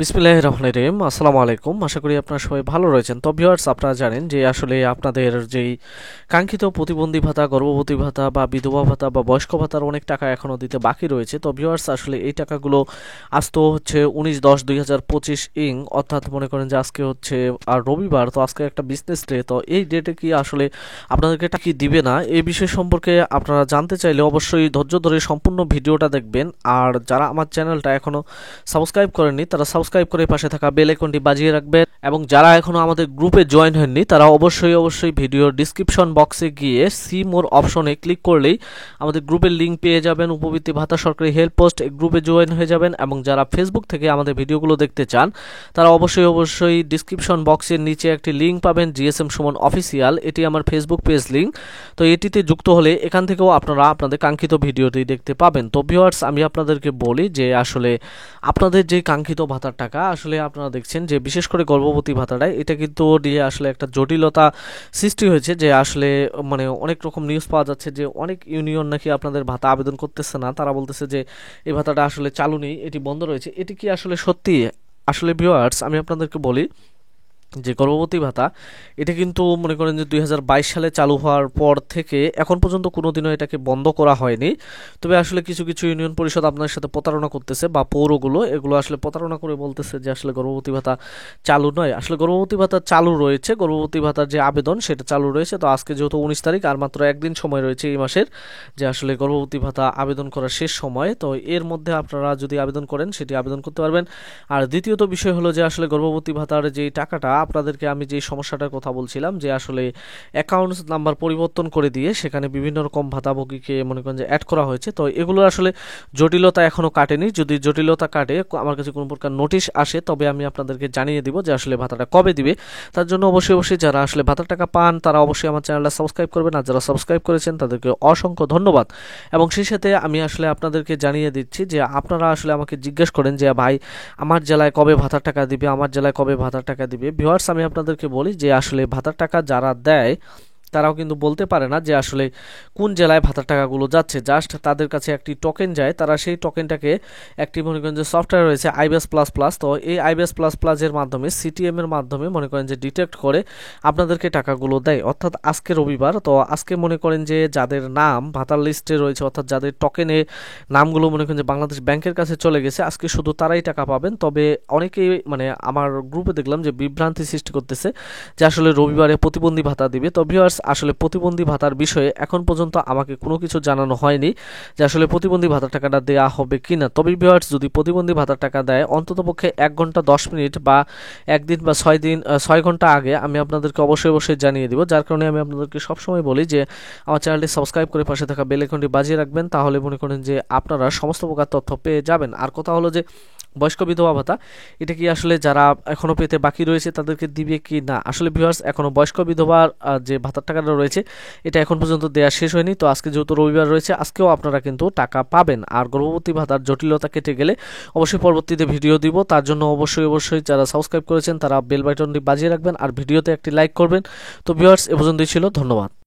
বিসমিল্লাহির রহমানির রহিম। আসসালামু আলাইকুম। আশা করি আপনারা সবাই ভালো রয়েছেন। তো ভিউয়ার্স, আপনারা জানেন যে আসলে আপনাদের যেই কাঙ্ক্ষিত প্রতিবন্ধী ভাতা, গর্ভবতী ভাতা বা বিধবা ভাতা বা বয়স্ক ভাতার অনেক টাকা এখনও দিতে বাকি রয়েছে। তো ভিউয়ার্স, আসলে এই টাকাগুলো আজ তো হচ্ছে 19/10/2025 অর্থাৎ মনে করেন যে আজকে হচ্ছে আর রবিবার, তো আজকে একটা বিজনেস ডে। তো এই ডেটে কি আসলে আপনাদেরকে টাকা কি দিবে না, এই বিষয় সম্পর্কে আপনারা জানতে চাইলে অবশ্যই ধৈর্য ধরে সম্পূর্ণ ভিডিওটা দেখবেন। আর যারা আমার চ্যানেলটা এখনও সাবস্ক্রাইব করেননি তারা সাবস্ক্রাইব করে পাশে থাকা বেল আইকনটি বাজিয়ে রাখবেন, এবং যারা এখনো আমাদের গ্রুপে জয়েন হননি তারা অবশ্যই ভিডিওর ডিসক্রিপশন বক্সে গিয়ে সি মোর অপশনে ক্লিক করলেই আমাদের গ্রুপের লিঙ্ক পেয়ে যাবেন। উপবৃত্তি ভাতা সরকারি হেল্প পোস্ট এই গ্রুপে জয়েন হয়ে যাবেন। এবং যারা ফেসবুক থেকে আমাদের ভিডিওগুলো দেখতে চান তারা অবশ্যই ডিসক্রিপশন বক্সের নিচে একটি লিঙ্ক পাবেন, জিএসএম সুমন অফিসিয়াল। এটি আমার ফেসবুক পেজ লিঙ্ক। তো এটিতে যুক্ত হলে এখান থেকেও আপনারা আপনাদের কাঙ্ক্ষিত ভিডিওটি দেখতে পাবেন। তো ভিউয়ার্স, আমি আপনাদেরকে বলি যে আসলে আপনাদের যে কাঙ্ক্ষিত ভাতার টাকা, আসলে আপনারা দেখছেন যে বিশেষ করে গর্ভবতী ভাতাটা, এটা কিন্তু দিয়ে আসলে একটা জটিলতা সৃষ্টি হয়েছে। যে আসলে মানে অনেক রকম নিউজ পাওয়া যাচ্ছে যে অনেক ইউনিয়ন নাকি আপনাদের ভাতা আবেদন করতেছে না, তারা বলতেছে যে এই ভাতাটা আসলে চালু নেই, এটি বন্ধ রয়েছে। এটি কি আসলে সত্যি? আসলে ভিউয়ার্স, আমি আপনাদেরকে বলি যে গর্ভবতী ভাতা এটা কিন্তু মনে করেন যে 2022 সালে চালু হওয়ার পর থেকে এখন পর্যন্ত কোনোদিনও এটাকে বন্ধ করা হয়নি। তবে আসলে কিছু কিছু ইউনিয়ন পরিষদ আপনার সাথে প্রতারণা করতেছে, বা পৌরগুলো এগুলো আসলে প্রতারণা করে বলতেছে যে আসলে গর্ভবতী ভাতা চালু নয়। আসলে গর্ভবতী ভাতা চালু রয়েছে, গর্ভবতী ভাতার যে আবেদন সেটা চালু রয়েছে। তো আজকে যেহেতু 19 তারিখ, আর মাত্র একদিন সময় রয়েছে এই মাসের, যে আসলে গর্ভবতী ভাতা আবেদন করার শেষ সময়। তো এর মধ্যে আপনারা যদি আবেদন করেন সেটি আবেদন করতে পারবেন। আর দ্বিতীয়ত বিষয় হলো যে আসলে গর্ভবতী ভাতার যে টাকাটা আপনাদেরকে আমি যে সমস্যাটার কথা বলছিলাম, যে আসলে অ্যাকাউন্টস নাম্বার পরিবর্তন করে দিয়ে সেখানে বিভিন্ন রকম ভাতাভোগীকে মনে করেন যে অ্যাড করা হয়েছে। তো এগুলো আসলে জটিলতা এখনো কাটেনি। যদি জটিলতা কাটে, আমার কাছে কোনো প্রকার নোটিশ আসে, তবে আমি আপনাদেরকে জানিয়ে দিব যে আসলে ভাতাটা কবে দিবে। তার জন্য অবশ্যই যারা আসলে ভাতার টাকা পান তারা অবশ্যই আমার চ্যানেলটা সাবস্ক্রাইব করবেন। আর যারা সাবস্ক্রাইব করেছেন তাদেরকে অসংখ্য ধন্যবাদ। এবং সেই সাথে আমি আসলে আপনাদেরকে জানিয়ে দিচ্ছি যে আপনারা আসলে আমাকে জিজ্ঞেস করেন যে ভাই আমার জেলায় কবে ভাতার টাকা দিবে, আমার জেলায় কবে ভাতার টাকা দিবে। ভিউয়ার্স, আমি আপনাদেরকে বলি যে আসলে ভাতার টাকা যারা দেয় তারাও কিন্তু বলতে পারে না যে আসলে কোন জেলায় ভাতার টাকাগুলো যাচ্ছে। জাস্ট তাদের কাছে একটি টোকেন যায়, তারা সেই টোকেনটাকে একটি মনে করেন যে সফটওয়্যার রয়েছে আইবিএস প্লাস প্লাস। তো এই আইবিএস প্লাস প্লাস এর মাধ্যমে সিটিএম এর মাধ্যমে মনে করেন যে ডিটেক্ট করে আপনাদেরকে টাকাগুলো দেয়। অর্থাৎ আজকে রবিবার, তো আজকে মনে করেন যে যাদের নাম ভাতার লিস্টে রয়েছে, অর্থাৎ যাদের টোকেনে নামগুলো মনে করেন যে বাংলাদেশ ব্যাংকের কাছে চলে গেছে, আজকে শুধু তারাই টাকা পাবেন। তবে অনেকেই মানে আমার গ্রুপে দেখলাম যে বিভ্রান্তি সৃষ্টি করতেছে যে আসলে রবিবারে প্রতিবন্ধী ভাতা দিবে। তো ভিউয়ার্স, আসলে প্রতিবন্ধী ভাতার বিষয়ে এখন পর্যন্ত আমাকে কোনো কিছু জানানো হয়নি যে আসলে প্রতিবন্ধী ভাতার টাকাটা দেওয়া হবে কিনা। তবে ভিউয়ার্স, যদি প্রতিবন্ধী ভাতার টাকা দেয় অন্ততপক্ষে 1 ঘন্টা 10 মিনিট বা একদিন বা 6 ঘন্টা আগে আমি আপনাদেরকে অবশ্যই জানিয়ে দিব। যার কারণে আমি আপনাদেরকে সবসময় বলি যে আমার চ্যানেলটি সাবস্ক্রাইব করে পাশে থাকা বেল আইকনটি বাজিয়ে রাখবেন, তাহলে মনে করেন যে আপনারা সমস্ত প্রকার তথ্য পেয়ে যাবেন। আর কথা হলো যে বয়স্ক বিধবা ভাতা, এটা কি আসলে যারা এখনো পেতে বাকি রয়েছে তাদেরকে দিবে কি না। আসলে ভিউয়ার্স, এখনো বয়স্ক বিধবার যে ভাতার টাকাটা রয়েছে এটা এখন পর্যন্ত দেওয়া শেষ হয়নি। তো আজকে যেহেতু রবিবার রয়েছে, আজকেও আপনারা কিন্তু টাকা পাবেন। আর গর্ভবতী ভাতার জটিলতা কেটে গেলে অবশ্যই পরবর্তীতে ভিডিও দিব। তার জন্য অবশ্যই যারা সাবস্ক্রাইব করেছেন তারা বেল বাটনটি বাজিয়ে রাখবেন আর ভিডিওতে একটি লাইক করবেন। তো ভিউয়ার্স, এ পর্যন্তই ছিল। ধন্যবাদ।